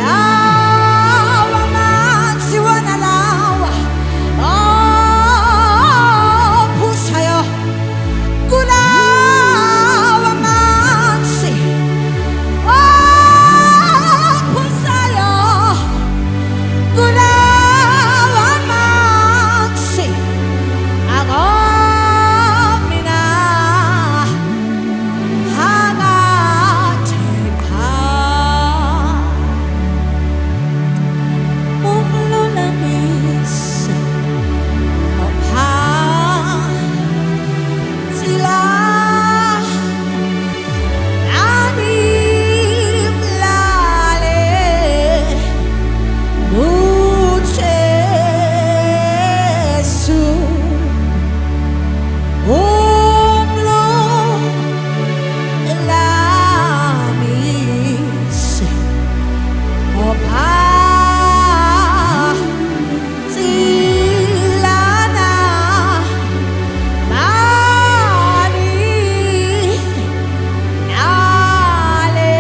lawa manzi wona lawa ophusayo kulawa manzi ophusayo kulawa manzi akomina hakathekha umlulamisi ophansi la angimlale uJesu umlulamisi ophansi lana mani nale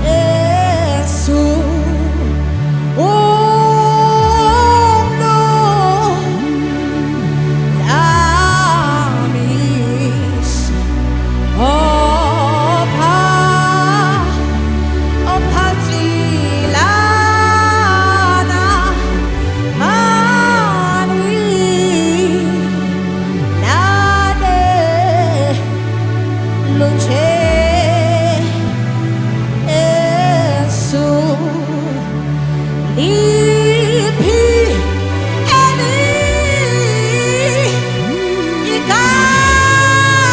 uJesu umlulamisi ophansi lana mani nale uJesu liphi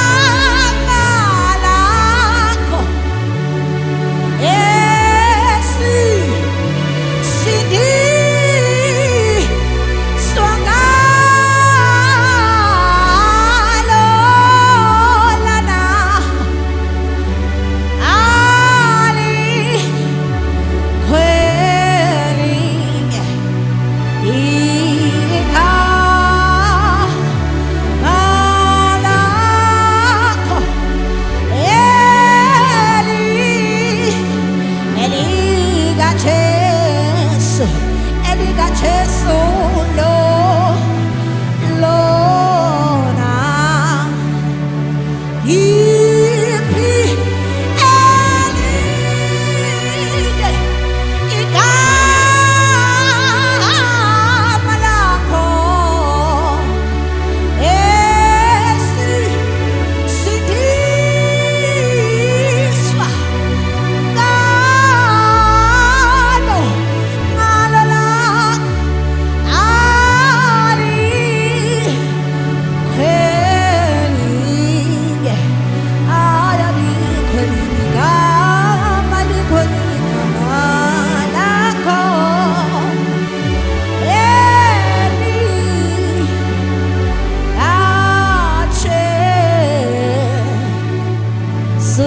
igama lakho esindiswa ngalo lana alikhwelinye igama lakho elikaJesu lona yiphi elinye igama lakho esindiswa ngalo lakho alikhwelinye alikhwelinye igama lakho elikaJesu